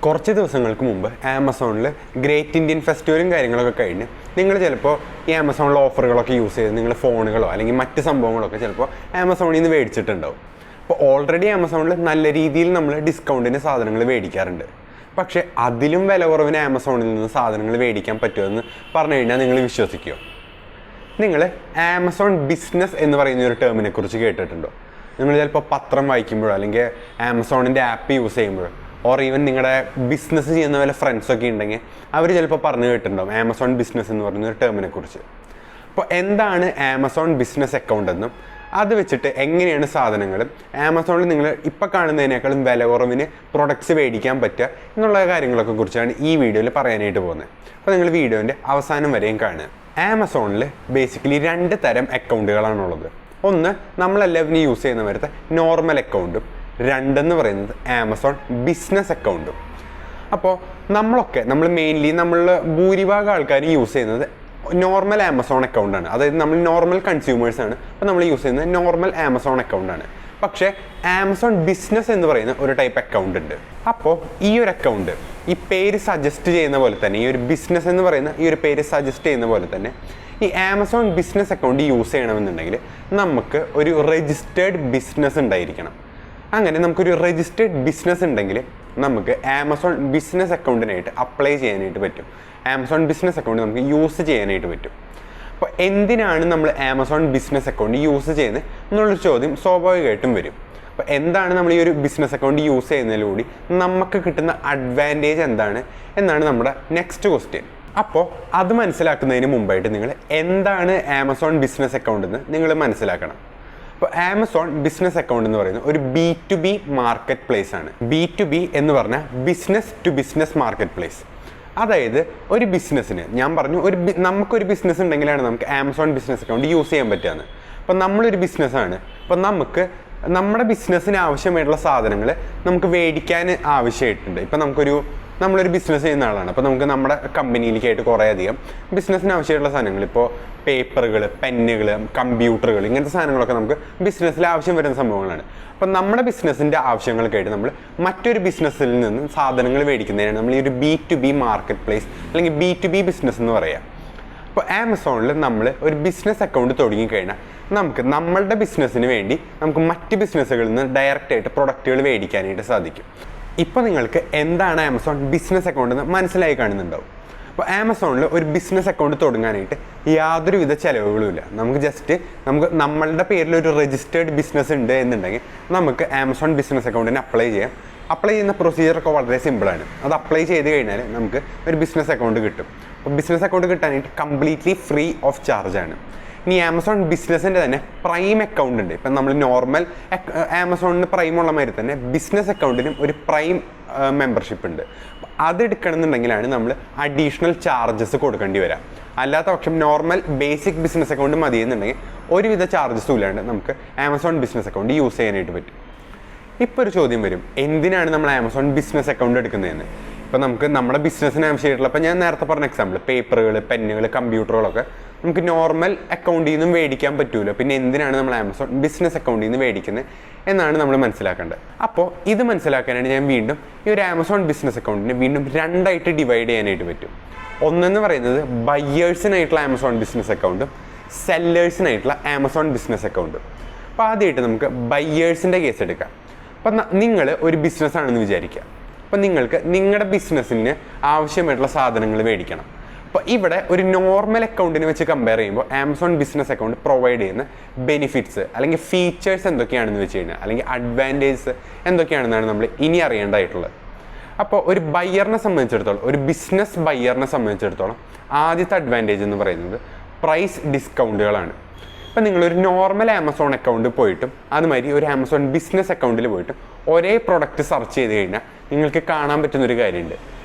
കുറച്ച് ദിവസങ്ങൾക്ക് മുമ്പ് ആമസോണിൽ ഗ്രേറ്റ് ഇന്ത്യൻ ഫെസ്റ്റിവലും കാര്യങ്ങളൊക്കെ കഴിഞ്ഞ് നിങ്ങൾ ചിലപ്പോൾ ഈ ആമസോണിലെ ഓഫറുകളൊക്കെ യൂസ് ചെയ്ത് നിങ്ങൾ ഫോണുകളോ അല്ലെങ്കിൽ മറ്റ് സംഭവങ്ങളൊക്കെ ചിലപ്പോൾ ആമസോണിൽ നിന്ന് മേടിച്ചിട്ടുണ്ടാവും. അപ്പോൾ ഓൾറെഡി ആമസോണിൽ നല്ല രീതിയിൽ നമ്മൾ ഡിസ്കൗണ്ടിന് സാധനങ്ങൾ മേടിക്കാറുണ്ട്. പക്ഷേ അതിലും വില കുറവിന് ആമസോണിൽ നിന്ന് സാധനങ്ങൾ മേടിക്കാൻ പറ്റുമെന്ന് പറഞ്ഞു കഴിഞ്ഞാൽ നിങ്ങൾ വിശ്വസിക്കുമോ? നിങ്ങൾ ആമസോൺ ബിസിനസ് എന്ന് പറയുന്ന ഒരു ടേമിനെ കുറിച്ച് കേട്ടിട്ടുണ്ടോ? നിങ്ങൾ ചിലപ്പോൾ പത്രം വായിക്കുമ്പോഴോ അല്ലെങ്കിൽ ആമസോണിൻ്റെ ആപ്പ് യൂസ് ചെയ്യുമ്പോഴോ ഓർ ഈവൻ നിങ്ങളുടെ ബിസിനസ് ചെയ്യുന്ന വല്ല ഫ്രണ്ട്സൊക്കെ ഉണ്ടെങ്കിൽ അവർ ചിലപ്പോൾ പറഞ്ഞു കേട്ടിട്ടുണ്ടാവും ആമസോൺ ബിസിനസ് എന്ന് പറയുന്ന ഒരു ടേമിനെ കുറിച്ച്. അപ്പോൾ എന്താണ് ആമസോൺ ബിസിനസ് അക്കൗണ്ട് എന്നും അത് വെച്ചിട്ട് എങ്ങനെയാണ് സാധനങ്ങൾ ആമസോണിൽ നിങ്ങൾ ഇപ്പോൾ കാണുന്നതിനേക്കാളും വില കുറവിന് പ്രൊഡക്ട്സ് മേടിക്കാൻ പറ്റുക എന്നുള്ള കാര്യങ്ങളൊക്കെ കുറിച്ചാണ് ഈ വീഡിയോയിൽ പറയാനായിട്ട് പോകുന്നത്. അപ്പോൾ നിങ്ങൾ വീഡിയോൻ്റെ അവസാനം വരെയും കാണുക. ആമസോണിൽ ബേസിക്കലി 2 തരം അക്കൗണ്ടുകളാണുള്ളത്. ഒന്ന് നമ്മളെല്ലാവരും യൂസ് ചെയ്യുന്ന പോലത്തെ നോർമൽ അക്കൗണ്ടും, 2 എന്ന് പറയുന്നത് ആമസോൺ ബിസിനസ് അക്കൗണ്ടും. അപ്പോൾ നമ്മൾ മെയിൻലി ഭൂരിഭാഗം ആൾക്കാരും യൂസ് ചെയ്യുന്നത് നോർമൽ ആമസോൺ അക്കൗണ്ടാണ്. അതായത് നമ്മൾ നോർമൽ കൺസ്യൂമേഴ്സാണ്. അപ്പോൾ നമ്മൾ യൂസ് ചെയ്യുന്നത് നോർമൽ ആമസോൺ അക്കൗണ്ടാണ്. പക്ഷേ ആമസോൺ ബിസിനസ് എന്ന് പറയുന്ന ഒരു ടൈപ്പ് അക്കൗണ്ട് ഉണ്ട്. അപ്പോൾ ഈ ഒരു അക്കൗണ്ട് ഈ പേര് സജസ്റ്റ് ചെയ്യുന്ന പോലെ തന്നെ, ഈ ഒരു ബിസിനസ് എന്ന് പറയുന്ന ഈ ഒരു പേര് സജസ്റ്റ് ചെയ്യുന്ന പോലെ തന്നെ ഈ ആമസോൺ ബിസിനസ് അക്കൗണ്ട് യൂസ് ചെയ്യണമെന്നുണ്ടെങ്കിൽ നമുക്ക് ഒരു രജിസ്റ്റേർഡ് ബിസിനസ് ഉണ്ടായിരിക്കണം. അങ്ങനെ നമുക്കൊരു രജിസ്റ്റേർഡ് ബിസിനസ് ഉണ്ടെങ്കിൽ നമുക്ക് ആമസോൺ ബിസിനസ് അക്കൗണ്ടിനായിട്ട് അപ്ലൈ ചെയ്യാനായിട്ട് പറ്റും. ആമസോൺ ബിസിനസ് അക്കൗണ്ട് നമുക്ക് യൂസ് ചെയ്യാനായിട്ട് പറ്റും. അപ്പോൾ എന്തിനാണ് നമ്മൾ ആമസോൺ ബിസിനസ് അക്കൗണ്ട് യൂസ് ചെയ്യുന്നത് എന്നുള്ളൊരു ചോദ്യം സ്വാഭാവികമായിട്ടും വരും. അപ്പോൾ എന്താണ് നമ്മൾ ഈ ഒരു ബിസിനസ് അക്കൗണ്ട് യൂസ് ചെയ്യുന്നതിലൂടെ നമുക്ക് കിട്ടുന്ന അഡ്വാൻറ്റേജ് എന്താണ് എന്നാണ് നമ്മുടെ നെക്സ്റ്റ് ക്വസ്റ്റ്യൻ. അപ്പോൾ അത് മനസ്സിലാക്കുന്നതിന് മുമ്പായിട്ട് നിങ്ങൾ എന്താണ് ആമസോൺ ബിസിനസ് അക്കൗണ്ട് എന്ന് നിങ്ങൾ മനസ്സിലാക്കണം. അപ്പോൾ ആമസോൺ ബിസിനസ് അക്കൗണ്ട് എന്ന് പറയുന്നത് ഒരു B2B മാർക്കറ്റ് പ്ലേസ് ആണ്. B2B എന്ന് പറഞ്ഞാൽ business to business marketplace. അതായത് ഒരു ബിസിനസ്സിന് ഞാൻ പറഞ്ഞു നമുക്കൊരു ബിസിനസ് ഉണ്ടെങ്കിലാണ് നമുക്ക് ആമസോൺ ബിസിനസ് അക്കൗണ്ട് യൂസ് ചെയ്യാൻ പറ്റുകയെന്ന്. അപ്പോൾ നമ്മളൊരു ബിസിനസ്സാണ്. അപ്പോൾ നമുക്ക് നമ്മുടെ ബിസിനസ്സിന് ആവശ്യമായിട്ടുള്ള സാധനങ്ങൾ നമുക്ക് മേടിക്കാൻ ആവശ്യമായിട്ടുണ്ട്. ഇപ്പോൾ നമ്മളൊരു ബിസിനസ് ചെയ്യുന്ന ആളാണ്. അപ്പോൾ നമുക്ക് നമ്മുടെ കമ്പനിയിലേക്കായിട്ട് കുറേ അധികം ബിസിനസ്സിന് ആവശ്യമായിട്ടുള്ള സാധനങ്ങൾ, ഇപ്പോൾ പേപ്പറുകൾ, പെന്നുകൾ, കമ്പ്യൂട്ടറുകൾ, ഇങ്ങനത്തെ സാധനങ്ങളൊക്കെ നമുക്ക് ബിസിനസ്സിൽ ആവശ്യം വരുന്ന സംഭവങ്ങളാണ്. അപ്പോൾ നമ്മുടെ ബിസിനസ്സിൻ്റെ ആവശ്യങ്ങൾക്കായിട്ട് നമ്മൾ മറ്റൊരു ബിസിനസ്സിൽ നിന്ന് സാധനങ്ങൾ മേടിക്കുന്നതിനാണ് നമ്മൾ ഈ ഒരു B2B മാർക്കറ്റ് പ്ലേസ് അല്ലെങ്കിൽ B2B ബിസിനസ് എന്ന് പറയാം. അപ്പോൾ ആമസോണിൽ നമ്മൾ ഒരു ബിസിനസ് അക്കൗണ്ട് തുടങ്ങിക്കഴിഞ്ഞാൽ നമുക്ക് നമ്മളുടെ ബിസിനസ്സിന് വേണ്ടി നമുക്ക് മറ്റ് ബിസിനസ്സുകളിൽ നിന്ന് ഡയറക്റ്റായിട്ട് പ്രൊഡക്റ്റുകൾ മേടിക്കാനായിട്ട് സാധിക്കും. ഇപ്പോൾ നിങ്ങൾക്ക് എന്താണ് ആമസോൺ ബിസിനസ് അക്കൗണ്ട് എന്ന് മനസ്സിലായി കാണുന്നുണ്ടാവും. അപ്പോൾ ആമസോണിൽ ഒരു ബിസിനസ് അക്കൗണ്ട് തുടങ്ങാനായിട്ട് യാതൊരുവിധ ചിലവുകളുമില്ല. നമുക്ക് നമ്മളുടെ പേരിൽ ഒരു രജിസ്റ്റേർഡ് ബിസിനസ് ഉണ്ട് എന്നുണ്ടെങ്കിൽ നമുക്ക് ആമസോൺ ബിസിനസ് അക്കൗണ്ടിന് അപ്ലൈ ചെയ്യാം. അപ്ലൈ ചെയ്യുന്ന പ്രൊസീജിയറൊക്കെ വളരെ സിമ്പിളാണ്. അത് അപ്ലൈ ചെയ്ത് കഴിഞ്ഞാൽ നമുക്ക് ഒരു ബിസിനസ് അക്കൗണ്ട് കിട്ടും. അപ്പോൾ ബിസിനസ് അക്കൗണ്ട് കിട്ടാനായിട്ട് കംപ്ലീറ്റ്ലി ഫ്രീ ഓഫ് ചാർജാണ്. ഇനി ആമസോൺ ബിസിനസ്സിൻ്റെ തന്നെ പ്രൈം അക്കൗണ്ട് ഉണ്ട്. ഇപ്പം നമ്മൾ നോർമൽ ആമസോണിന് പ്രൈം ഉള്ള മാതിരി തന്നെ ബിസിനസ് അക്കൗണ്ടിനും ഒരു പ്രൈം മെമ്പർഷിപ്പ് ഉണ്ട്. അത് എടുക്കണമെന്നുണ്ടെങ്കിലാണ് നമ്മൾ അഡീഷണൽ ചാർജസ് കൊടുക്കേണ്ടി വരാം. അല്ലാത്ത പക്ഷം നോർമൽ ബേസിക് ബിസിനസ് അക്കൗണ്ട് മതി എന്നുണ്ടെങ്കിൽ ഒരുവിധ ചാർജസും ഇല്ലാണ്ട് നമുക്ക് ആമസോൺ ബിസിനസ് അക്കൗണ്ട് യൂസ് ചെയ്യാനായിട്ട് പറ്റും. ഇപ്പോൾ ഒരു ചോദ്യം വരും, എന്തിനാണ് നമ്മൾ ആമസോൺ ബിസിനസ് അക്കൗണ്ട് എടുക്കുന്നതെന്ന്. ഇപ്പോൾ നമുക്ക് നമ്മുടെ ബിസിനസ്സിന് ആവശ്യമായിട്ടുള്ള, ഇപ്പോൾ ഞാൻ നേരത്തെ പറഞ്ഞ എക്സാമ്പിൾ പേപ്പറുകൾ, പെന്നുകൾ, കമ്പ്യൂട്ടറുകളൊക്കെ നമുക്ക് നോർമൽ അക്കൗണ്ടിൽ നിന്നും മേടിക്കാൻ പറ്റുമല്ലോ. പിന്നെ എന്തിനാണ് നമ്മൾ ആമസോൺ ബിസിനസ് അക്കൗണ്ടിൽ നിന്ന് മേടിക്കുന്നത് എന്നാണ് നമ്മൾ മനസ്സിലാക്കേണ്ടത്. അപ്പോൾ ഇത് മനസ്സിലാക്കാനാണ് ഞാൻ വീണ്ടും ഈ ഒരു ആമസോൺ ബിസിനസ് അക്കൗണ്ടിനെ വീണ്ടും 2ആയിട്ട് ഡിവൈഡ് ചെയ്യാനായിട്ട് പറ്റും. ഒന്നെന്ന് പറയുന്നത് ബയ്യേഴ്സിനായിട്ടുള്ള ആമസോൺ ബിസിനസ് അക്കൗണ്ടും സെല്ലേഴ്സിനായിട്ടുള്ള ആമസോൺ ബിസിനസ് അക്കൗണ്ടും. അപ്പോൾ ആദ്യമായിട്ട് നമുക്ക് ബയ്യേഴ്സിൻ്റെ കേസ് എടുക്കാം. അപ്പം നിങ്ങൾ ഒരു ബിസിനസ്സാണെന്ന് വിചാരിക്കുക. അപ്പം നിങ്ങൾക്ക് നിങ്ങളുടെ ബിസിനസ്സിന് ആവശ്യമായിട്ടുള്ള സാധനങ്ങൾ മേടിക്കണം. അപ്പോൾ ഇവിടെ ഒരു നോർമൽ അക്കൗണ്ടിനെ വെച്ച് കമ്പയർ ചെയ്യുമ്പോൾ ആമസോൺ ബിസിനസ് അക്കൗണ്ട് പ്രൊവൈഡ് ചെയ്യുന്ന ബെനിഫിറ്റ്സ് അല്ലെങ്കിൽ ഫീച്ചേഴ്സ് എന്തൊക്കെയാണെന്ന് വെച്ച് കഴിഞ്ഞാൽ അല്ലെങ്കിൽ അഡ്വാൻറ്റേജസ് എന്തൊക്കെയാണെന്നാണ് നമ്മൾ ഇനി അറിയേണ്ടതായിട്ടുള്ളത്. അപ്പോൾ ഒരു ബയ്യറിനെ സംബന്ധിച്ചിടത്തോളം, ഒരു ബിസിനസ് ബയ്യറിനെ സംബന്ധിച്ചിടത്തോളം ആദ്യത്തെ അഡ്വാൻറ്റേജ് എന്ന് പറയുന്നത് പ്രൈസ് ഡിസ്കൗണ്ടുകളാണ്. ഇപ്പം നിങ്ങളൊരു നോർമൽ ആമസോൺ അക്കൗണ്ട് പോയിട്ടും അതുമാതിരി ഒരു ആമസോൺ ബിസിനസ് അക്കൗണ്ടിൽ പോയിട്ടും ഒരേ പ്രൊഡക്റ്റ് സെർച്ച് ചെയ്ത് കഴിഞ്ഞാൽ നിങ്ങൾക്ക് കാണാൻ പറ്റുന്നൊരു കാര്യമുണ്ട്.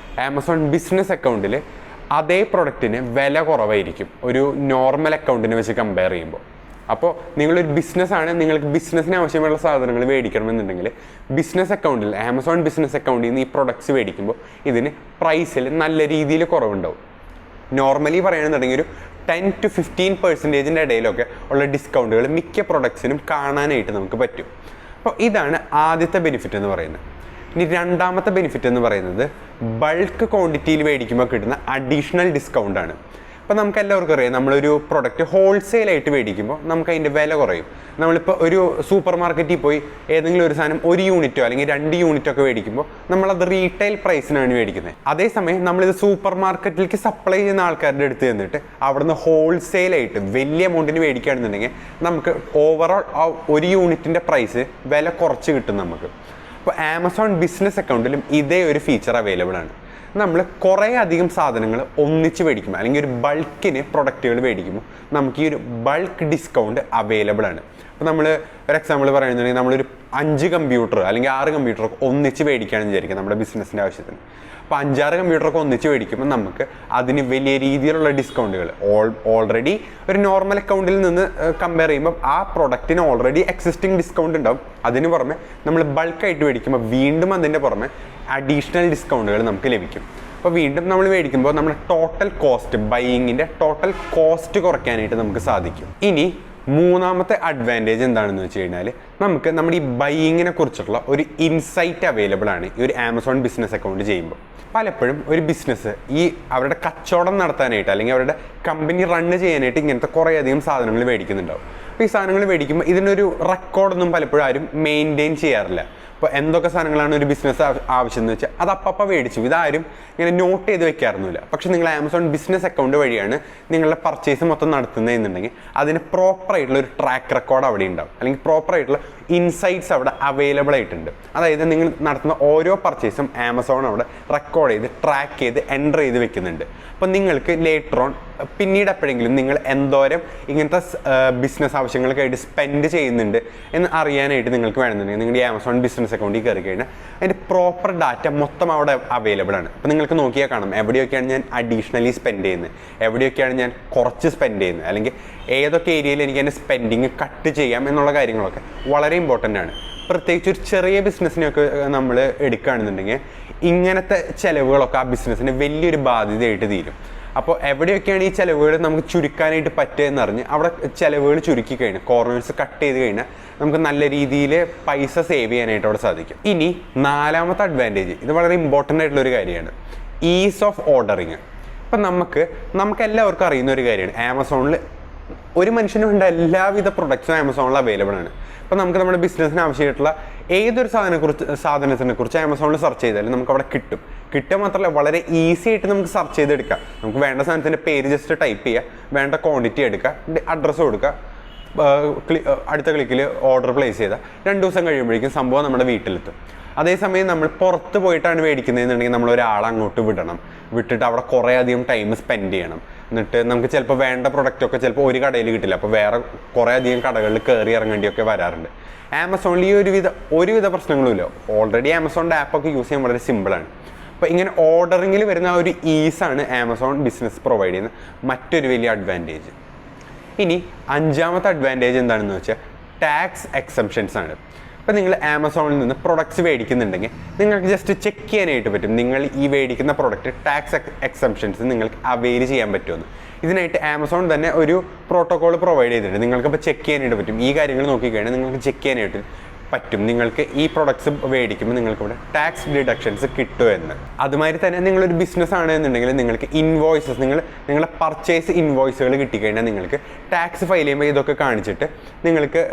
ആമസോൺ ബിസിനസ് അക്കൗണ്ടിൽ അതേ പ്രൊഡക്റ്റിന് വില കുറവായിരിക്കും ഒരു നോർമൽ അക്കൗണ്ടിനെ വെച്ച് കമ്പയർ ചെയ്യുമ്പോൾ. അപ്പോൾ നിങ്ങളൊരു ബിസിനസ്സാണ്, നിങ്ങൾക്ക് ബിസിനസ്സിന് ആവശ്യമുള്ള സാധനങ്ങൾ മേടിക്കണമെന്നുണ്ടെങ്കിൽ ബിസിനസ് അക്കൗണ്ടിൽ ആമസോൺ ബിസിനസ് അക്കൗണ്ടിൽ നിന്ന് ഈ പ്രൊഡക്ട്സ് മേടിക്കുമ്പോൾ ഇതിന് പ്രൈസിൽ നല്ല രീതിയിൽ കുറവുണ്ടാവും. നോർമലി പറയുകയാണെന്നുണ്ടെങ്കിൽ ഒരു 10 to 15% ഇടയിലൊക്കെ ഉള്ള ഡിസ്കൗണ്ടുകൾ മിക്ക പ്രൊഡക്ട്സിനും കാണാനായിട്ട് നമുക്ക് പറ്റും. അപ്പോൾ ഇതാണ് ആദ്യത്തെ ബെനിഫിറ്റ് എന്ന് പറയുന്നത്. ഇനി രണ്ടാമത്തെ ബെനിഫിറ്റ് എന്ന് പറയുന്നത് ബൾക്ക് ക്വാണ്ടിറ്റിയിൽ മേടിക്കുമ്പോൾ കിട്ടുന്ന അഡീഷണൽ ഡിസ്കൗണ്ട് ആണ്. അപ്പോൾ നമുക്ക് എല്ലാവർക്കും അറിയാം, നമ്മളൊരു പ്രൊഡക്റ്റ് ഹോൾസെയിലായിട്ട് മേടിക്കുമ്പോൾ നമുക്ക് അതിൻ്റെ വില കുറയും. നമ്മളിപ്പോൾ ഒരു സൂപ്പർ മാർക്കറ്റിൽ പോയി ഏതെങ്കിലും ഒരു സാധനം 1 യൂണിറ്റോ അല്ലെങ്കിൽ 2 യൂണിറ്റോ ഒക്കെ മേടിക്കുമ്പോൾ നമ്മളത് റീറ്റെയിൽ പ്രൈസിനാണ് മേടിക്കുന്നത്. അതേസമയം നമ്മളിത് സൂപ്പർ മാർക്കറ്റിലേക്ക് സപ്ലൈ ചെയ്യുന്ന ആൾക്കാരുടെ അടുത്ത് ചെന്നിട്ട് അവിടുന്ന് ഹോൾസെയിലായിട്ട് വലിയ എമൗണ്ടിന് മേടിക്കുകയാണെന്നുണ്ടെങ്കിൽ നമുക്ക് ഓവറോൾ ആ 1 യൂണിറ്റിൻ്റെ പ്രൈസ് വില കുറച്ച് കിട്ടും നമുക്ക്. അപ്പോൾ ആമസോൺ ബിസിനസ് അക്കൗണ്ടിലും ഇതേ ഒരു ഫീച്ചർ അവൈലബിൾ ആണ്. നമ്മൾ കുറേ അധികം സാധനങ്ങൾ ഒന്നിച്ച് മേടിക്കുമ്പോൾ അല്ലെങ്കിൽ ഒരു ബൾക്കിന് പ്രൊഡക്റ്റുകൾ മേടിക്കുമ്പോൾ നമുക്ക് ഈ ഒരു ബൾക്ക് ഡിസ്കൗണ്ട് അവൈലബിൾ ആണ്. അപ്പോൾ നമ്മൾ ഒരു എക്സാമ്പിൾ പറയുന്നുണ്ടെങ്കിൽ നമ്മളൊരു 5 കമ്പ്യൂട്ടർ അല്ലെങ്കിൽ 6 കമ്പ്യൂട്ടറൊക്കെ ഒന്നിച്ച് മേടിക്കുകയാണെന്ന് വിചാരിക്കുക നമ്മുടെ ബിസിനസ്സിൻ്റെ ആവശ്യത്തിന്. അപ്പോൾ 5-6 കമ്പ്യൂട്ടറൊക്കെ ഒന്നിച്ച് മേടിക്കുമ്പോൾ നമുക്ക് അതിന് വലിയ രീതിയിലുള്ള ഡിസ്കൗണ്ടുകൾ ഓൾറെഡി ഒരു നോർമൽ അക്കൗണ്ടിൽ നിന്ന് കമ്പയർ ചെയ്യുമ്പോൾ ആ പ്രൊഡക്റ്റിന് ഓൾറെഡി എക്സിസ്റ്റിംഗ് ഡിസ്കൗണ്ട് ഉണ്ടാവും. അതിന് പുറമെ നമ്മൾ ബൾക്കായിട്ട് മേടിക്കുമ്പോൾ വീണ്ടും അതിൻ്റെ പുറമെ അഡീഷണൽ ഡിസ്കൗണ്ടുകൾ നമുക്ക് ലഭിക്കും. അപ്പോൾ വീണ്ടും നമ്മൾ മേടിക്കുമ്പോൾ നമ്മുടെ ടോട്ടൽ കോസ്റ്റ്, ബൈയിങ്ങിൻ്റെ ടോട്ടൽ കോസ്റ്റ് കുറയ്ക്കാനായിട്ട് നമുക്ക് സാധിക്കും. ഇനി മൂന്നാമത്തെ അഡ്വാൻറ്റേജ് എന്താണെന്ന് വെച്ച് കഴിഞ്ഞാൽ നമുക്ക് നമ്മുടെ ഈ ബൈയിങ്ങിനെ കുറിച്ചുള്ള ഒരു ഇൻസൈറ്റ് അവൈലബിൾ ആണ് ഈ ഒരു ആമസോൺ ബിസിനസ് അക്കൗണ്ട് ചെയ്യുമ്പോൾ. പലപ്പോഴും ഒരു ബിസിനസ് ഈ അവരുടെ കച്ചവടം നടത്താനായിട്ട് അല്ലെങ്കിൽ അവരുടെ കമ്പനി റണ്ണ് ചെയ്യാനായിട്ട് ഇങ്ങനത്തെ കുറേയധികം സാധനങ്ങൾ മേടിക്കുന്നുണ്ടാവും. അപ്പോൾ ഈ സാധനങ്ങൾ മേടിക്കുമ്പോൾ ഇതിനൊരു റെക്കോർഡൊന്നും പലപ്പോഴും ആരും മെയിൻറ്റെയിൻ ചെയ്യാറില്ല. അപ്പോൾ എന്തൊക്കെ സാധനങ്ങളാണ് ഒരു ബിസിനസ് ആവശ്യം എന്ന് വെച്ചാൽ അത് അപ്പം മേടിച്ചു, ഇതാരും ഇങ്ങനെ നോട്ട് ചെയ്ത് വെക്കാറൊന്നുമില്ല. പക്ഷേ നിങ്ങൾ ആമസോൺ ബിസിനസ് അക്കൗണ്ട് വഴിയാണ് നിങ്ങളുടെ പർച്ചേസ് മൊത്തം നടത്തുന്നതെന്നുണ്ടെങ്കിൽ അതിന് പ്രോപ്പറായിട്ടുള്ള ഒരു ട്രാക്ക് റെക്കോർഡ് അവിടെ ഉണ്ടാവും, അല്ലെങ്കിൽ പ്രോപ്പറായിട്ടുള്ള ഇൻസൈറ്റ്സ് അവിടെ അവൈലബിൾ ആയിട്ടുണ്ട്. അതായത് നിങ്ങൾ നടത്തുന്ന ഓരോ പർച്ചേസും ആമസോൺ അവിടെ റെക്കോർഡ് ചെയ്ത് ട്രാക്ക് ചെയ്ത് എൻ്റർ ചെയ്ത് വെക്കുന്നുണ്ട്. അപ്പോൾ നിങ്ങൾക്ക് ലേറ്റർ ഓൺ പിന്നീട് എപ്പോഴെങ്കിലും നിങ്ങൾ എന്തോരം ഇങ്ങനത്തെ ബിസിനസ് ആവശ്യങ്ങൾക്കായിട്ട് സ്പെൻഡ് ചെയ്യുന്നുണ്ട് എന്ന് അറിയാനായിട്ട് നിങ്ങൾക്ക് വേണമെന്നുണ്ടെങ്കിൽ നിങ്ങളുടെ ഈ ആമസോൺ ബിസിനസ് അക്കൗണ്ടിൽ കയറി കഴിഞ്ഞാൽ അതിൻ്റെ പ്രോപ്പർ ഡാറ്റ മൊത്തം അവിടെ അവൈലബിൾ ആണ്. അപ്പോൾ നിങ്ങൾക്ക് നോക്കിയാൽ കാണാം എവിടെയൊക്കെയാണ് ഞാൻ അഡീഷണലി സ്പെൻഡ് ചെയ്യുന്നത്, എവിടെയൊക്കെയാണ് ഞാൻ കുറച്ച് സ്പെൻഡ് ചെയ്യുന്നത്, അല്ലെങ്കിൽ ഏതൊക്കെ ഏരിയയിൽ എനിക്ക് എൻ്റെ സ്പെൻഡിങ് കട്ട് ചെയ്യാം എന്നുള്ള കാര്യങ്ങളൊക്കെ വളരെ ഇമ്പോർട്ടൻ്റ് ആണ്. പ്രത്യേകിച്ച് ഒരു ചെറിയ ബിസിനസ്സിനെയൊക്കെ നമ്മൾ എടുക്കുകയാണെന്നുണ്ടെങ്കിൽ ഇങ്ങനത്തെ ചിലവുകളൊക്കെ ആ ബിസിനസ്സിന് വലിയൊരു ബാധ്യതയായിട്ട് തീരും. അപ്പോൾ എവിടെയൊക്കെയാണ് ഈ ചിലവുകൾ നമുക്ക് ചുരുക്കാനായിട്ട് പറ്റുക അറിഞ്ഞ് അവിടെ ചിലവുകൾ ചുരുക്കി കഴിഞ്ഞാൽ, കോർണേഴ്സ് കട്ട് ചെയ്ത് കഴിഞ്ഞാൽ നമുക്ക് നല്ല രീതിയിൽ പൈസ സേവ് ചെയ്യാനായിട്ട് അവിടെ സാധിക്കും. ഇനി നാലാമത്തെ അഡ്വാൻറ്റേജ്, ഇത് വളരെ ഇമ്പോർട്ടൻ്റ് ആയിട്ടുള്ളൊരു കാര്യമാണ്, ഈസ് ഓഫ് ഓർഡറിങ്. ഇപ്പം നമുക്ക് എല്ലാവർക്കും അറിയുന്ന ഒരു കാര്യമാണ്, ആമസോണിൽ ഒരു മനുഷ്യന് വേണ്ട എല്ലാവിധ പ്രൊഡക്ട്സും ആമസോണിൽ അവൈലബിൾ ആണ്. അപ്പോൾ നമുക്ക് നമ്മുടെ ബിസിനസ്സിന് ആവശ്യമായിട്ടുള്ള ഏതൊരു സാധനത്തിനെ കുറിച്ച് ആമസോണിൽ സെർച്ച് ചെയ്താലും നമുക്ക് അവിടെ കിട്ടുക മാത്രമല്ല വളരെ ഈസി ആയിട്ട് നമുക്ക് സെർച്ച് ചെയ്തെടുക്കാം. നമുക്ക് വേണ്ട സാധനത്തിൻ്റെ പേര് ജസ്റ്റ് ടൈപ്പ് ചെയ്യുക, വേണ്ട ക്വാണ്ടിറ്റി എടുക്കുക, അഡ്രസ്സ് കൊടുക്കുക, അടുത്ത ക്ലിക്കിൽ ഓർഡർ പ്ലേസ് ചെയ്താൽ 2 ദിവസം കഴിയുമ്പോഴേക്കും സംഭവം നമ്മുടെ വീട്ടിലെത്തും. അതേസമയം നമ്മൾ പുറത്ത് പോയിട്ടാണ് മേടിക്കുന്നതെന്നുണ്ടെങ്കിൽ നമ്മൾ ഒരാളെ അങ്ങോട്ട് വിട്ടിട്ട് അവിടെ കുറേ അധികം ടൈം സ്പെൻഡ് ചെയ്യണം. എന്നിട്ട് നമുക്ക് ചിലപ്പോൾ വേണ്ട പ്രൊഡക്റ്റൊക്കെ ചിലപ്പോൾ ഒരു കടയിൽ കിട്ടില്ല, അപ്പോൾ വേറെ കുറേ അധികം കടകളിൽ കയറി ഇറങ്ങേണ്ടിയൊക്കെ വരാറുണ്ട്. ആമസോണിൽ ഈ ഒരുവിധ പ്രശ്നങ്ങളുമില്ല. ഓൾറെഡി ആമസോണിൻ്റെ ആപ്പൊക്കെ യൂസ് ചെയ്യാൻ വളരെ സിമ്പിളാണ്. അപ്പോൾ ഇങ്ങനെ ഓർഡറിങ്ങിൽ വരുന്ന ആ ഒരു ഈസാണ് ആമസോൺ ബിസിനസ് പ്രൊവൈഡ് ചെയ്യുന്ന മറ്റൊരു വലിയ അഡ്വാൻറ്റേജ്. ഇനി അഞ്ചാമത്തെ അഡ്വാൻറ്റേജ് എന്താണെന്ന് വെച്ചാൽ ടാക്സ് എക്സംപ്ഷൻസ് ആണ്. അപ്പോൾ നിങ്ങൾ ആമസോണിൽ നിന്ന് പ്രൊഡക്ട്സ് മേടിക്കുന്നുണ്ടെങ്കിൽ നിങ്ങൾക്ക് ജസ്റ്റ് ചെക്ക് ചെയ്യാനായിട്ട് പറ്റും നിങ്ങൾ ഈ മേടിക്കുന്ന പ്രൊഡക്റ്റ് ടാക്സ് എക്സംപ്ഷൻസ് നിങ്ങൾക്ക് അവെയിൽ ചെയ്യാൻ പറ്റുമെന്ന്. ഇതിനായിട്ട് ആമസോൺ തന്നെ ഒരു പ്രോട്ടോകോൾ പ്രൊവൈഡ് ചെയ്തിട്ടുണ്ട്. നിങ്ങൾക്കപ്പോൾ ചെക്ക് ചെയ്യാനായിട്ട് പറ്റും. ഈ കാര്യങ്ങൾ നോക്കിക്കഴിഞ്ഞാൽ നിങ്ങൾക്ക് ചെക്ക് ചെയ്യാനായിട്ട് പറ്റും നിങ്ങൾക്ക് ഈ പ്രൊഡക്ട്സ് മേടിക്കുമ്പോൾ നിങ്ങൾക്ക് ഇവിടെ ടാക്സ് ഡിഡക്ഷൻസ് കിട്ടുമെന്ന്. അതുമാതിരി തന്നെ നിങ്ങളൊരു ബിസിനസ് ആണ് എന്നുണ്ടെങ്കിൽ നിങ്ങൾക്ക് ഇൻവോയ്സസ് നിങ്ങളുടെ പർച്ചേസ് ഇൻവോയ്സുകൾ കിട്ടിക്കഴിഞ്ഞാൽ നിങ്ങൾക്ക് ടാക്സ് ഫയൽ ചെയ്യുമ്പോൾ ഇതൊക്കെ കാണിച്ചിട്ട് നിങ്ങൾക്ക്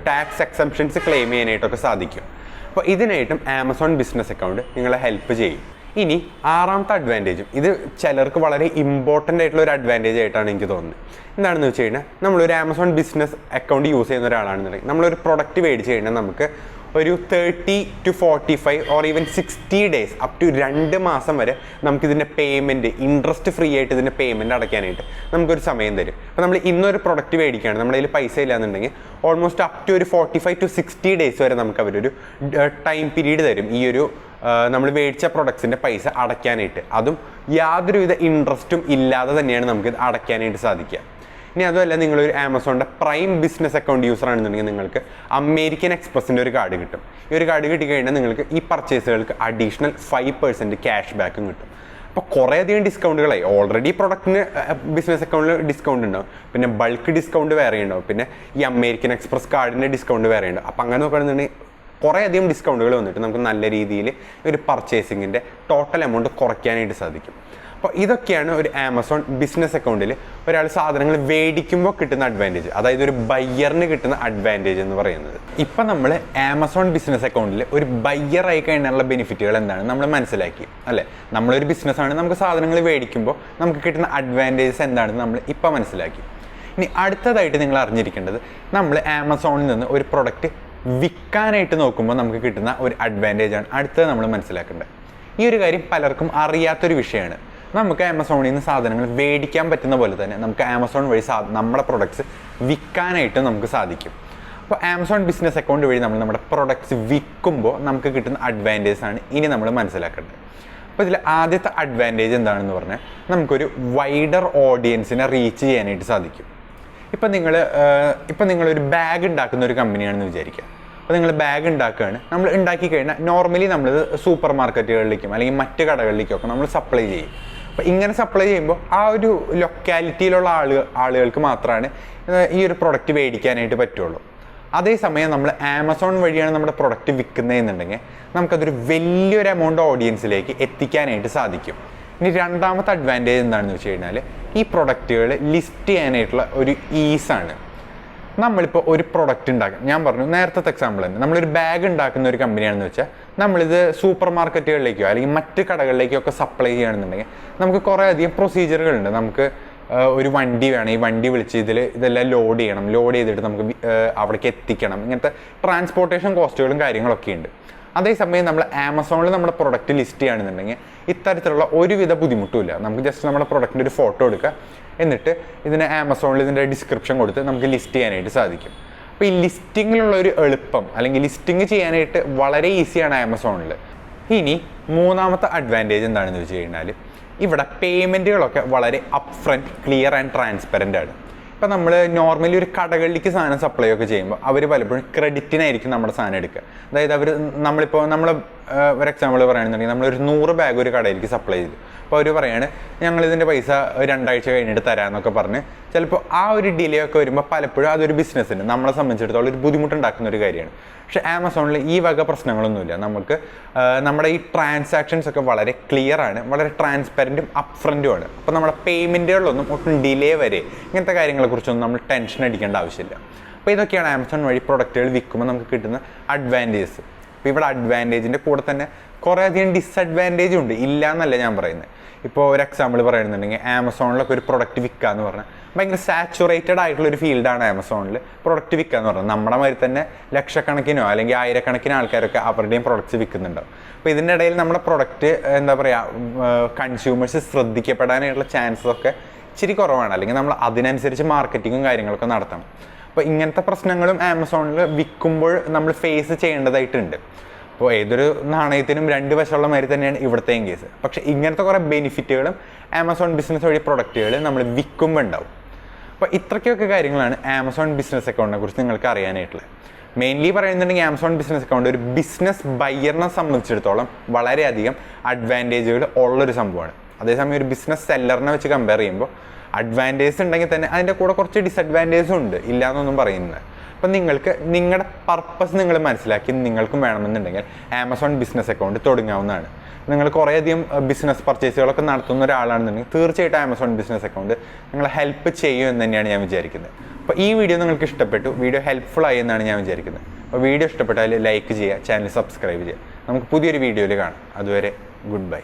ടാക്സ് എക്സംപ്ഷൻസ് ക്ലെയിം ചെയ്യാനായിട്ടൊക്കെ സാധിക്കും. അപ്പോൾ ഇതിനായിട്ടും ആമസോൺ ബിസിനസ് അക്കൗണ്ട് നിങ്ങളെ ഹെൽപ്പ് ചെയ്യും. ഇനി ആറാമത്തെ അഡ്വാൻറ്റേജും, ഇത് ചിലർക്ക് വളരെ ഇമ്പോർട്ടൻ്റ് ആയിട്ടുള്ള ഒരു അഡ്വാൻറ്റേജ് ആയിട്ടാണ് എനിക്ക് തോന്നുന്നത്. എന്താണെന്ന് വെച്ച് കഴിഞ്ഞാൽ നമ്മളൊരു ആമസോൺ ബിസിനസ് അക്കൗണ്ട് യൂസ് ചെയ്യുന്ന ഒരാളാണെന്നുണ്ടെങ്കിൽ നമ്മളൊരു പ്രൊഡക്റ്റ് മേടിച്ച് കഴിഞ്ഞാൽ നമുക്ക് ഒരു 30 to 45 or even 60 days up to 2 മാസം വരെ നമുക്കിതിൻ്റെ പേയ്മെൻറ്റ് ഇൻട്രസ്റ്റ് ഫ്രീ ആയിട്ട് ഇതിൻ്റെ പേയ്മെൻറ്റ് അടയ്ക്കാനായിട്ട് നമുക്കൊരു സമയം തരും. അപ്പോൾ നമ്മൾ ഇന്നൊരു പ്രൊഡക്റ്റ് മേടിക്കുകയാണ്, നമ്മുടെ കയ്യിൽ പൈസ ഇല്ലാന്നുണ്ടെങ്കിൽ ഓൾമോസ്റ്റ് അപ് ടു ഒരു 45 to 60 days വരെ നമുക്ക് അവരൊരു ടൈം പീരീഡ് തരും ഈ ഒരു നമ്മൾ മേടിച്ച പ്രൊഡക്ട്സിൻ്റെ പൈസ അടയ്ക്കാനായിട്ട്. അതും യാതൊരുവിധ ഇൻട്രസ്റ്റും ഇല്ലാതെ തന്നെയാണ് നമുക്ക് അടയ്ക്കാനായിട്ട് സാധിക്കുക. ഇനി അതുമല്ല നിങ്ങളൊരു ആമസോണിൻ്റെ പ്രൈം ബിസിനസ് അക്കൗണ്ട് യൂസർ ആണെന്നുണ്ടെങ്കിൽ നിങ്ങൾക്ക് അമേരിക്കൻ എക്സ്പ്രസിൻ്റെ ഒരു കാർഡ് കിട്ടും. ഈ ഒരു കാർഡ് കിട്ടിക്കഴിഞ്ഞാൽ നിങ്ങൾക്ക് ഈ പർച്ചേസുകൾക്ക് അഡീഷണൽ 5% ക്യാഷ് ബാക്കും കിട്ടും. അപ്പോൾ കുറേയധികം ഡിസ്കൗണ്ടുകളായി. ഓൾറെഡി പ്രൊഡക്റ്റിന് ബിസിനസ് അക്കൗണ്ടിൽ ഡിസ്കൗണ്ട് ഉണ്ടാവും, പിന്നെ ബൾക്ക് ഡിസ്കൗണ്ട് വേറെ ഉണ്ടാവും, പിന്നെ ഈ അമേരിക്കൻ എക്സ്പ്രസ് കാർഡിൻ്റെ ഡിസ്കൗണ്ട് വേറെ ഉണ്ടാവും. അപ്പോൾ അങ്ങനെ നോക്കുകയാണെന്നുണ്ടെങ്കിൽ കുറേയധികം ഡിസ്കൗണ്ടുകൾ വന്നിട്ട് നമുക്ക് നല്ല രീതിയിൽ ഒരു പർച്ചേസിങ്ങിൻ്റെ ടോട്ടൽ എമൗണ്ട് കുറയ്ക്കാനായിട്ട് സാധിക്കും. അപ്പോൾ ഇതൊക്കെയാണ് ഒരു ആമസോൺ ബിസിനസ് അക്കൗണ്ടിൽ ഒരാൾ സാധനങ്ങൾ മേടിക്കുമ്പോൾ കിട്ടുന്ന അഡ്വാൻറ്റേജ്, അതായത് ഒരു ബയ്യറിന് കിട്ടുന്ന അഡ്വാൻറ്റേജ് എന്ന് പറയുന്നത്. ഇപ്പം നമ്മൾ ആമസോൺ ബിസിനസ് അക്കൗണ്ടിൽ ഒരു ബയ്യറായി കഴിഞ്ഞാലുള്ള ബെനിഫിറ്റുകൾ എന്താണ് നമ്മൾ മനസ്സിലാക്കി അല്ലേ. നമ്മളൊരു ബിസിനസ്സാണ്, നമുക്ക് സാധനങ്ങൾ മേടിക്കുമ്പോൾ നമുക്ക് കിട്ടുന്ന അഡ്വാൻറ്റേജസ് എന്താണെന്ന് നമ്മൾ ഇപ്പം മനസ്സിലാക്കി. ഇനി അടുത്തതായിട്ട് നിങ്ങൾ അറിഞ്ഞിരിക്കേണ്ടത്, നമ്മൾ ആമസോണിൽ നിന്ന് ഒരു പ്രൊഡക്റ്റ് വിൽക്കാനായിട്ട് നോക്കുമ്പോൾ നമുക്ക് കിട്ടുന്ന ഒരു അഡ്വാൻറ്റേജാണ് അടുത്തത് നമ്മൾ മനസ്സിലാക്കേണ്ടത്. ഈ ഒരു കാര്യം പലർക്കും അറിയാത്തൊരു വിഷയമാണ്. നമുക്ക് ആമസോണിൽ നിന്ന് സാധനങ്ങൾ മേടിക്കാൻ പറ്റുന്ന പോലെ തന്നെ നമുക്ക് ആമസോൺ വഴി നമ്മുടെ പ്രൊഡക്ട്സ് വിൽക്കാനായിട്ട് നമുക്ക് സാധിക്കും. അപ്പോൾ ആമസോൺ ബിസിനസ് അക്കൗണ്ട് വഴി നമ്മൾ നമ്മുടെ പ്രൊഡക്ട്സ് വിൽക്കുമ്പോൾ നമുക്ക് കിട്ടുന്ന അഡ്വാൻറ്റേജസ് ആണ് ഇനി നമ്മൾ മനസ്സിലാക്കേണ്ടത്. അപ്പോൾ ഇതിൽ ആദ്യത്തെ അഡ്വാൻറ്റേജ് എന്താണെന്ന് പറഞ്ഞാൽ, നമുക്കൊരു വൈഡർ ഓഡിയൻസിനെ റീച്ച് ചെയ്യാനായിട്ട് സാധിക്കും. ഇപ്പം നിങ്ങളൊരു ബാഗ് ഉണ്ടാക്കുന്ന ഒരു കമ്പനിയാണെന്ന് വിചാരിക്കുക. അപ്പോൾ നിങ്ങൾ ബാഗ് ഉണ്ടാക്കുകയാണ്. നമ്മൾ ഉണ്ടാക്കി കഴിഞ്ഞാൽ നോർമലി നമ്മളിത് സൂപ്പർ മാർക്കറ്റുകളിലേക്കും അല്ലെങ്കിൽ മറ്റ് കടകളിലേക്കൊക്കെ നമ്മൾ സപ്ലൈ ചെയ്യും. അപ്പോൾ ഇങ്ങനെ സപ്ലൈ ചെയ്യുമ്പോൾ ആ ഒരു ലൊക്കാലിറ്റിയിലുള്ള ആളുകൾക്ക് മാത്രമാണ് ഈ ഒരു പ്രൊഡക്റ്റ് മേടിക്കാനായിട്ട് പറ്റുള്ളൂ. അതേസമയം നമ്മൾ ആമസോൺ വഴിയാണ് നമ്മുടെ പ്രൊഡക്റ്റ് വിൽക്കുന്നതെന്നുണ്ടെങ്കിൽ നമുക്കതൊരു വലിയൊരു എമൗണ്ട് ഓഡിയൻസിലേക്ക് എത്തിക്കാനായിട്ട് സാധിക്കും. ഇനി രണ്ടാമത്തെ അഡ്വാൻറ്റേജ് എന്താണെന്ന് വെച്ച് കഴിഞ്ഞാൽ, ഈ പ്രൊഡക്റ്റുകൾ ലിസ്റ്റ് ചെയ്യാനായിട്ടുള്ള ഒരു ഈസാണ്. നമ്മളിപ്പോൾ ഒരു പ്രൊഡക്റ്റ് ഉണ്ടാക്കും, ഞാൻ പറഞ്ഞു നേരത്തെ എക്സാമ്പിൾ തന്നെ, നമ്മളൊരു ബാഗ് ഉണ്ടാക്കുന്ന ഒരു കമ്പനിയാണെന്ന് വെച്ചാൽ നമ്മളിത് സൂപ്പർ മാർക്കറ്റുകളിലേക്കോ അല്ലെങ്കിൽ മറ്റ് കടകളിലേക്കോ ഒക്കെ സപ്ലൈ ചെയ്യുകയാണെന്നുണ്ടെങ്കിൽ നമുക്ക് കുറേ അധികം പ്രൊസീജിയറുകളുണ്ട്. നമുക്ക് ഒരു വണ്ടി വേണം, ഈ വണ്ടി വിളിച്ച് ഇതെല്ലാം ലോഡ് ചെയ്യണം, ലോഡ് ചെയ്തിട്ട് നമുക്ക് അവിടേക്ക് എത്തിക്കണം. ഇങ്ങനത്തെ ട്രാൻസ്പോർട്ടേഷൻ കോസ്റ്റുകളും കാര്യങ്ങളൊക്കെ ഉണ്ട്. അതേസമയം നമ്മൾ ആമസോണിൽ നമ്മുടെ പ്രൊഡക്റ്റ് ലിസ്റ്റ് ചെയ്യുകയാണെന്നുണ്ടെങ്കിൽ ഇത്തരത്തിലുള്ള ഒരുവിധ ബുദ്ധിമുട്ടുമില്ല. നമുക്ക് ജസ്റ്റ് നമ്മുടെ പ്രൊഡക്റ്റിൻ്റെ ഒരു ഫോട്ടോ എടുക്കുക, എന്നിട്ട് ഇതിന് ആമസോണിൽ ഇതിൻ്റെ ഡിസ്ക്രിപ്ഷൻ കൊടുത്ത് നമുക്ക് ലിസ്റ്റ് ചെയ്യാനായിട്ട് സാധിക്കും. അപ്പോൾ ഈ ലിസ്റ്റിങ്ങിലുള്ള ഒരു എളുപ്പം അല്ലെങ്കിൽ ലിസ്റ്റിംഗ് ചെയ്യാനായിട്ട് വളരെ ഈസിയാണ് ആമസോണിൽ. ഇനി മൂന്നാമത്തെ അഡ്വാൻറ്റേജ് എന്താണെന്ന് വെച്ച് കഴിഞ്ഞാൽ, ഇവിടെ പേയ്മെൻറ്റുകളൊക്കെ വളരെ upfront, clear and transparent ആണ്. ഇപ്പോൾ നമ്മൾ നോർമലി ഒരു കടകളിലേക്ക് സാധനം സപ്ലൈ ഒക്കെ ചെയ്യുമ്പോൾ അവർ പലപ്പോഴും ക്രെഡിറ്റിനായിരിക്കും നമ്മുടെ സാധനം എടുക്കുക. അതായത് നമ്മൾ ഒരു എക്സാമ്പിൾ പറയുകയാണെന്നുണ്ടെങ്കിൽ നമ്മളൊരു 100 ബാഗ് ഒരു കടയിലേക്ക് സപ്ലൈ ചെയ്തു. അപ്പോൾ അവർ പറയാണ് ഞങ്ങളിതിൻ്റെ പൈസ 2 ആഴ്ച കഴിഞ്ഞിട്ട് തരാമെന്നൊക്കെ പറഞ്ഞ് ചിലപ്പോൾ ആ ഒരു ഡിലേ ഒക്കെ വരുമ്പോൾ പലപ്പോഴും അതൊരു ബിസിനസ്സിന് നമ്മളെ സംബന്ധിച്ചിടത്തോളം ഒരു ബുദ്ധിമുട്ടുണ്ടാക്കുന്ന ഒരു കാര്യമാണ്. പക്ഷേ ആമസോണിൽ ഈ വക പ്രശ്നങ്ങളൊന്നുമില്ല. നമുക്ക് നമ്മുടെ ഈ ട്രാൻസാക്ഷൻസ് ഒക്കെ വളരെ ക്ലിയർ ആണ്, വളരെ ട്രാൻസ്പെറൻറ്റും അപ്പ് ഫ്രണ്ടുമാണ്. അപ്പോൾ നമ്മുടെ പേയ്മെൻറ്റുകളിലൊന്നും ഒട്ടും ഡിലേ വരെ ഇങ്ങനത്തെ കാര്യങ്ങളെക്കുറിച്ചൊന്നും നമ്മൾ ടെൻഷൻ അടിക്കേണ്ട ആവശ്യമില്ല. അപ്പോൾ ഇതൊക്കെയാണ് ആമസോൺ വഴി പ്രൊഡക്റ്റുകൾ വിൽക്കുമ്പോൾ നമുക്ക് കിട്ടുന്ന അഡ്വാൻറ്റേജസ്. അപ്പോൾ ഇവിടെ അഡ്വാൻറ്റേജിൻ്റെ കൂടെ തന്നെ കുറേ അധികം ഡിസഡ്വാൻറ്റേജും ഉണ്ട്, ഇല്ല എന്നല്ല ഞാൻ പറയുന്നത്. ഇപ്പോൾ ഒരു എക്സാമ്പിൾ പറയുന്നുണ്ടെങ്കിൽ, ആമസോണിലൊക്കെ ഒരു പ്രൊഡക്റ്റ് വിൽക്കുക എന്ന് പറഞ്ഞാൽ ഭയങ്കര സാച്ചുറേറ്റഡ് ആയിട്ടുള്ളൊരു ഫീൽഡാണ് ആമസോണിൽ പ്രൊഡക്റ്റ് വിൽക്കുക എന്ന് പറഞ്ഞാൽ. നമ്മുടെ മാതിരി തന്നെ ലക്ഷക്കണക്കിനോ അല്ലെങ്കിൽ ആയിരക്കണക്കിന് ആൾക്കാരൊക്കെ അവരുടെയും പ്രൊഡക്റ്റ്സ് വിൽക്കുന്നുണ്ടാവും. അപ്പോൾ ഇതിൻ്റെ ഇടയിൽ നമ്മുടെ പ്രൊഡക്റ്റ് എന്താ പറയുക, കൺസ്യൂമേഴ്സ് ശ്രദ്ധിക്കപ്പെടാനായിട്ടുള്ള ചാൻസസ് ഒക്കെ ഇച്ചിരി കുറവാണ്. അല്ലെങ്കിൽ നമ്മൾ അതിനനുസരിച്ച് മാർക്കറ്റിങ്ങും കാര്യങ്ങളൊക്കെ നടത്തണം. അപ്പോൾ ഇങ്ങനത്തെ പ്രശ്നങ്ങളും ആമസോണിൽ വിൽക്കുമ്പോൾ നമ്മൾ ഫേസ് ചെയ്യേണ്ടതായിട്ടുണ്ട്. അപ്പോൾ ഏതൊരു നാണയത്തിനും 2 വശമുള്ള മാതിരി തന്നെയാണ് ഇവിടുത്തെയും കേസ്. പക്ഷേ ഇങ്ങനത്തെ കുറേ ബെനിഫിറ്റുകളും ആമസോൺ ബിസിനസ് വഴി പ്രൊഡക്റ്റുകൾ നമ്മൾ വിൽക്കുമ്പോൾ ഉണ്ടാവും. അപ്പോൾ ഇത്രയ്ക്കൊക്കെ കാര്യങ്ങളാണ് ആമസോൺ ബിസിനസ് അക്കൗണ്ടിനെ കുറിച്ച് നിങ്ങൾക്ക് അറിയാനായിട്ടുള്ളത്. മെയിൻലി പറയുന്നുണ്ടെങ്കിൽ ആമസോൺ ബിസിനസ് അക്കൗണ്ട് ഒരു ബിസിനസ് ബയ്യറിനെ സംബന്ധിച്ചിടത്തോളം വളരെയധികം അഡ്വാൻറ്റേജുകൾ ഉള്ളൊരു സംഭവമാണ്. അതേസമയം ഒരു ബിസിനസ് സെല്ലറിനെ വെച്ച് കമ്പയർ ചെയ്യുമ്പോൾ അഡ്വാൻറ്റേജസ് ഉണ്ടെങ്കിൽ തന്നെ അതിൻ്റെ കൂടെ കുറച്ച് ഡിസഡ്വാൻറ്റേജും ഉണ്ട്, ഇല്ല എന്നൊന്നും പറയുന്നത്. അപ്പം നിങ്ങൾക്ക് നിങ്ങളുടെ പർപ്പസ് നിങ്ങൾ മനസ്സിലാക്കി നിങ്ങൾക്കും വേണമെന്നുണ്ടെങ്കിൽ ആമസോൺ ബിസിനസ് അക്കൗണ്ട് തുടങ്ങാവുന്നതാണ്. നിങ്ങൾ കുറേയധികം ബിസിനസ് പർച്ചേസുകളൊക്കെ നടത്തുന്ന ഒരാളാണെന്നുണ്ടെങ്കിൽ തീർച്ചയായിട്ടും ആമസോൺ ബിസിനസ് അക്കൗണ്ട് നിങ്ങളെ ഹെൽപ്പ് ചെയ്യും എന്ന് തന്നെയാണ് ഞാൻ വിചാരിക്കുന്നത്. അപ്പോൾ ഈ വീഡിയോ നിങ്ങൾക്ക് ഇഷ്ടപ്പെട്ടു, വീഡിയോ ഹെൽപ്ഫുൾ ആയി എന്നാണ് ഞാൻ വിചാരിക്കുന്നത്. അപ്പോൾ വീഡിയോ ഇഷ്ടപ്പെട്ടാൽ ലൈക്ക് ചെയ്യുക, ചാനൽ സബ്സ്ക്രൈബ് ചെയ്യുക. നമുക്ക് പുതിയൊരു വീഡിയോയിൽ കാണാം. അതുവരെ ഗുഡ് ബൈ.